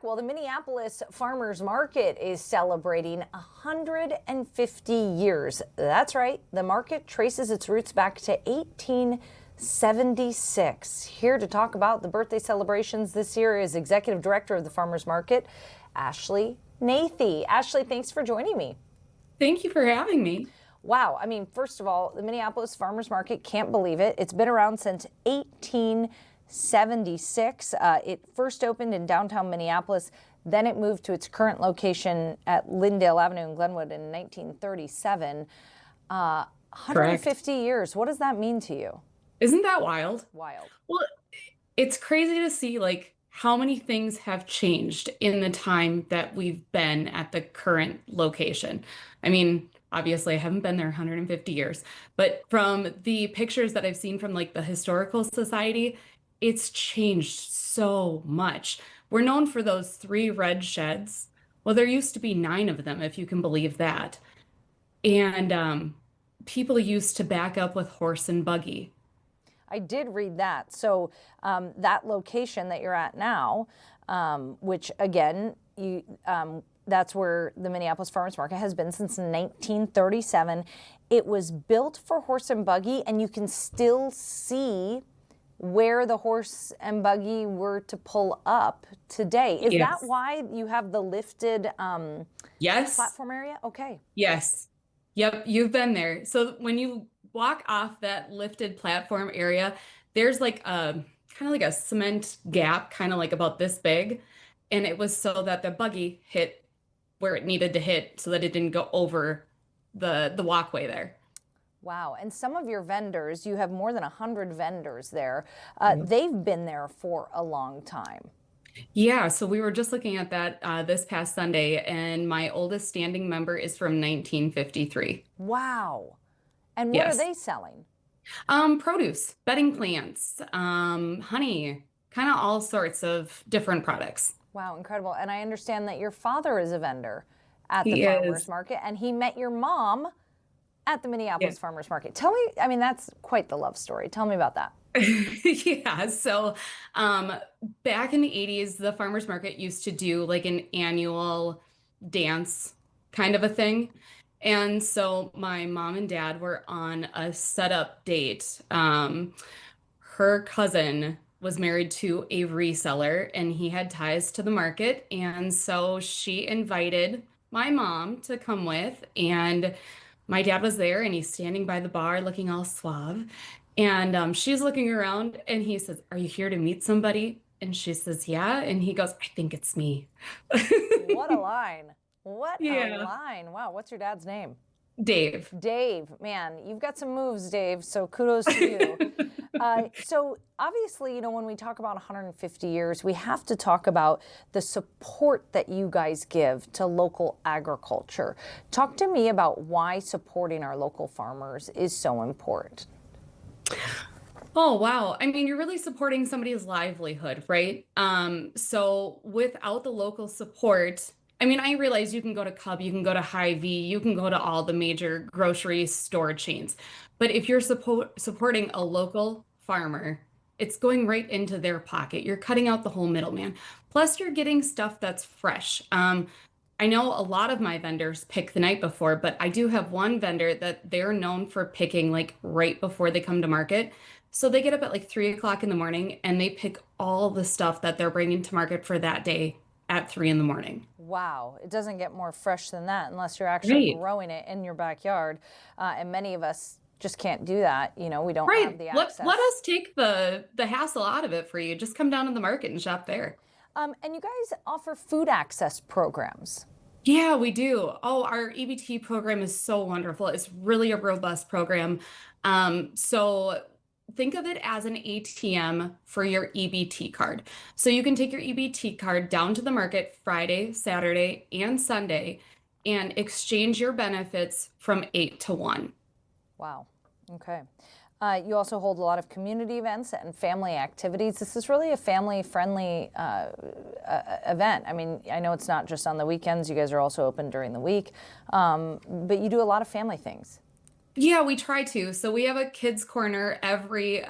back. Well, the Minneapolis Farmers Market is celebrating 150 years. That's right. The market traces its roots back to 1876. Here to talk about the birthday celebrations this year is Executive Director of the Farmers Market, Ashley Nathy. Ashley, thanks for joining me. Thank you for having me. Wow. I mean, first of all, the Minneapolis Farmers Market, can't believe it. It's been around since 1876. It first opened in downtown Minneapolis. Then it moved to its current location at Lyndale Avenue in Glenwood in 1937. 150 Correct. years. What does that mean to you? Isn't that wild? Wild. Well, it's crazy to see how many things have changed in the time that we've been at the current location. I mean, obviously I haven't been there 150 years, but from the pictures that I've seen from the Historical Society, it's changed so much. We're known for those 3 red sheds. Well, there used to be 9 of them, if you can believe that. And people used to back up with horse and buggy. I did read that. So that location that you're at now, which again, that's where the Minneapolis Farmers Market has been since 1937. It was built for horse and buggy, and you can still see where the horse and buggy were to pull up today. Is that Yes. why you have the lifted Yes. platform area? Okay. Yes. Yep, you've been there. So when you walk off that lifted platform area, there's like a cement gap, kind of like about this big. And it was so that the buggy hit where it needed to hit so that it didn't go over the walkway there. Wow. And some of your vendors, you have more than 100 vendors there. Mhm. They've been there for a long time. Yeah, so we were just looking at that this past Sunday, and my oldest standing member is from 1953. Wow. And what are Yes. they selling? Produce, bedding plants, honey, kind of all sorts of different products. Wow, incredible. And I understand that your father is a vendor at the He farmers is. market, and he met your mom at the Yeah. Minneapolis Farmers Market. Tell me, I mean, that's quite the love story. Tell me about that. Yeah, so um, back in the 80s, the farmers market used to do like an annual dance kind of a thing. And so my mom and dad were on a setup date. Her cousin was married to a reseller and he had ties to the market. And so she invited my mom to come with, and my dad was there and he's standing by the bar looking all suave. And she's looking around and he says, "Are you here to meet somebody?" And she says, "Yeah." And he goes, "I think it's me." What a line. What a Yeah. line. Wow, what's your dad's name? Dave. Dave. Man, you've got some moves, Dave, so kudos to you. So obviously, when we talk about 150 years, we have to talk about the support that you guys give to local agriculture. Talk to me about why supporting our local farmers is so important. Oh, wow. I mean, you're really supporting somebody's livelihood, right? So without the local support, I mean, I realize you can go to Cub, you can go to Hy-Vee, you can go to all the major grocery store chains. But if you're supporting a local farmer, it's going right into their pocket. You're cutting out the whole middleman. Plus, you're getting stuff that's fresh. I know a lot of my vendors pick the night before, but I do have one vendor that they're known for picking like right before they come to market. So they get up at like 3 o'clock in the morning and they pick all the stuff that they're bringing to market for that day at 3 in the morning. Wow, it doesn't get more fresh than that unless you're actually Right. growing it in your backyard. And many of us just can't do that. We don't have Right. the Let access. us take the hassle out of it for you. Just come down to the market and shop there. And you guys offer food access programs. Yeah, we do. Oh, our EBT program is so wonderful. It's really a robust program. So think of it as an ATM for your EBT card. So you can take your EBT card down to the market Friday, Saturday, and Sunday and exchange your benefits from 8 to 1. Wow. Okay. You also hold a lot of community events and family activities. This is really a family-friendly event. I mean, I know it's not just on the weekends. You guys are also open during the week, but you do a lot of family things. Yeah, we try to. So we have a kids corner every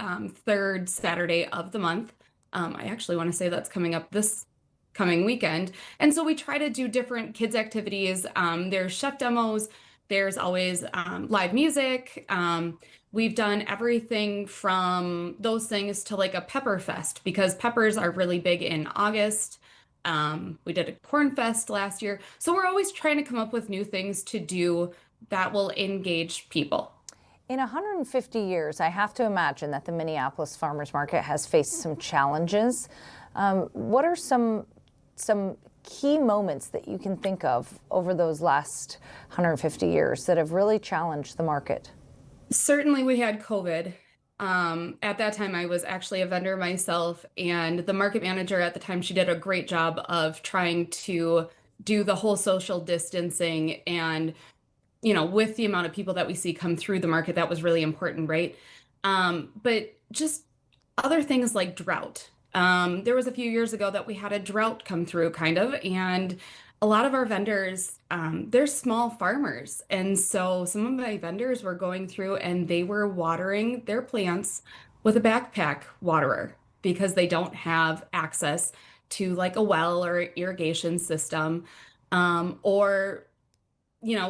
third Saturday of the month. I actually want to say that's coming up this coming weekend. And so we try to do different kids activities. There's chef demos. There's always live music. We've done everything from those things to like a pepper fest because peppers are really big in August. We did a corn fest last year. So we're always trying to come up with new things to do that will engage people. In 150 years, I have to imagine that the Minneapolis Farmers Market has faced some challenges. What are some key moments that you can think of over those last 150 years that have really challenged the market? Certainly, we had COVID. At that time, I was actually a vendor myself, and the market manager at the time, she did a great job of trying to do the whole social distancing and with the amount of people that we see come through the market, that was really important, right? But just other things like drought. There was a few years ago that we had a drought come through, kind of, and a lot of our vendors, they're small farmers. And so some of my vendors were going through and they were watering their plants with a backpack waterer because they don't have access to like a well or irrigation system, or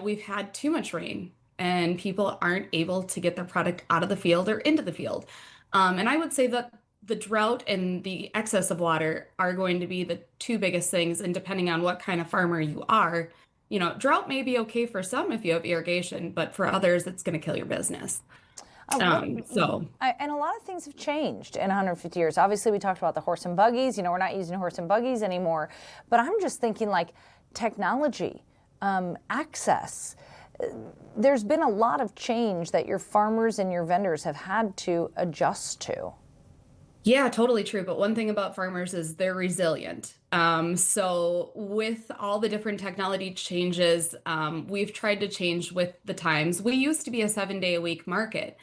we've had too much rain and people aren't able to get their product out of the field or into the field. And I would say that the drought and the excess of water are going to be the two biggest things. And depending on what kind of farmer you are, drought may be okay for some if you have irrigation, but for others, it's going to kill your business. And a lot of things have changed in 150 years. Obviously, we talked about the horse and buggies. We're not using horse and buggies anymore. But I'm just thinking like technology, access. There's been a lot of change that your farmers and your vendors have had to adjust to. Yeah, totally true. But one thing about farmers is they're resilient. So with all the different technology changes, we've tried to change with the times. We used to be a 7-day a week market.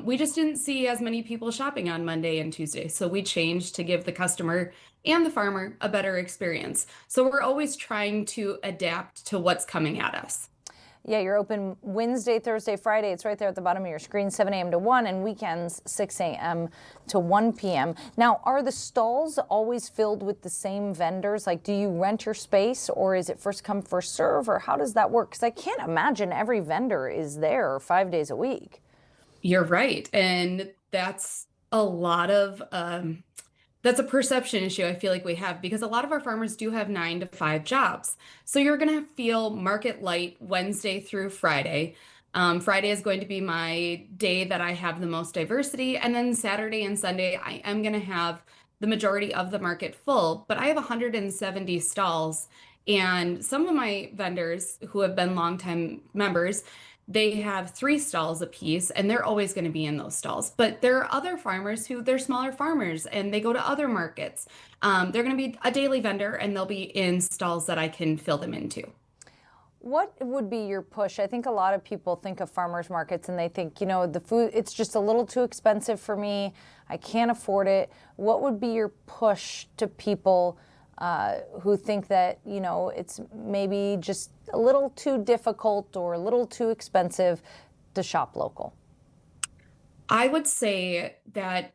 We just didn't see as many people shopping on Monday and Tuesday. So we changed to give the customer and the farmer a better experience. So we're always trying to adapt to what's coming at us. Yeah, you're open Wednesday, Thursday, Friday. It's right there at the bottom of your screen, 7 a.m. to 1, and weekends, 6 a.m. to 1 p.m. Now, are the stalls always filled with the same vendors? Like, do you rent your space, or is it first come, first serve, or how does that work? Because I can't imagine every vendor is there 5 days a week. You're right. And that's a lot of that's a perception issue I feel like we have because a lot of our farmers do have 9 to 5 jobs. So you're going to feel market light Wednesday through Friday. Friday is going to be my day that I have the most diversity. And then Saturday and Sunday, I am going to have the majority of the market full, but I have 170 stalls. And some of my vendors who have been longtime members, they have 3 stalls apiece, and they're always going to be in those stalls. But there are other farmers who they're smaller farmers and they go to other markets. They're going to be a daily vendor and they'll be in stalls that I can fill them into. What would be your push? I think a lot of people think of farmers markets and they think, the food, it's just a little too expensive for me. I can't afford it. What would be your push to people who think that, it's maybe just a little too difficult or a little too expensive to shop local? I would say that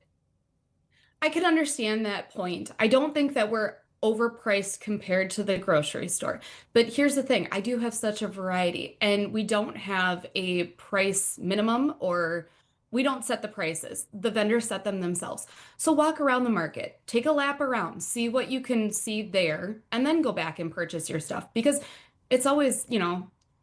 I can understand that point. I don't think that we're overpriced compared to the grocery store. But here's the thing, I do have such a variety, and we don't have a price minimum, or we don't set the prices. The vendors set them themselves. So walk around the market, take a lap around, see what you can see there, and then go back and purchase your stuff. Because it's always,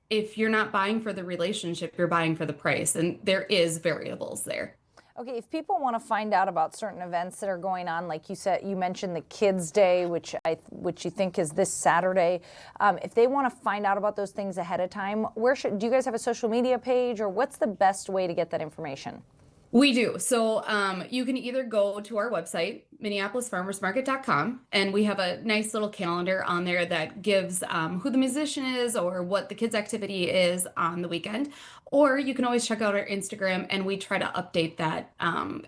if you're not buying for the relationship, you're buying for the price, and there is variables there. Okay, if people want to find out about certain events that are going on, like you said, you mentioned the Kids Day, which you think is this Saturday. If they want to find out about those things ahead of time, do you guys have a social media page, or what's the best way to get that information? We do. So you can either go to our website, Minneapolis-Farmers-Market.com, and we have a nice little calendar on there that gives who the musician is or what the kids' activity is on the weekend. Or you can always check out our Instagram, and we try to update that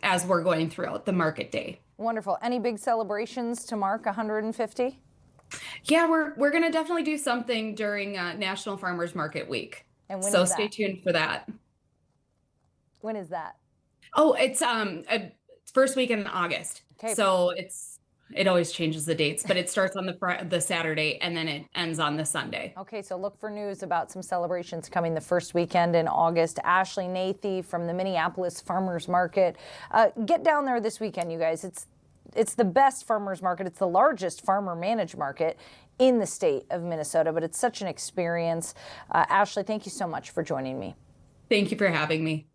as we're going throughout the market day. Wonderful. Any big celebrations to mark 150? Yeah, we're going to definitely do something during National Farmers Market Week. And when so is that? Stay tuned for that. When is that? Oh, it's first weekend in August. Okay. So it's It always changes the dates, but it starts on the Saturday and then it ends on the Sunday. Okay, so look for news about some celebrations coming the first weekend in August. Ashley Nathy from the Minneapolis Farmers Market. Get down there this weekend, you guys. It's the best farmers market. It's the largest farmer managed market in the state of Minnesota, but it's such an experience. Ashley, thank you so much for joining me. Thank you for having me.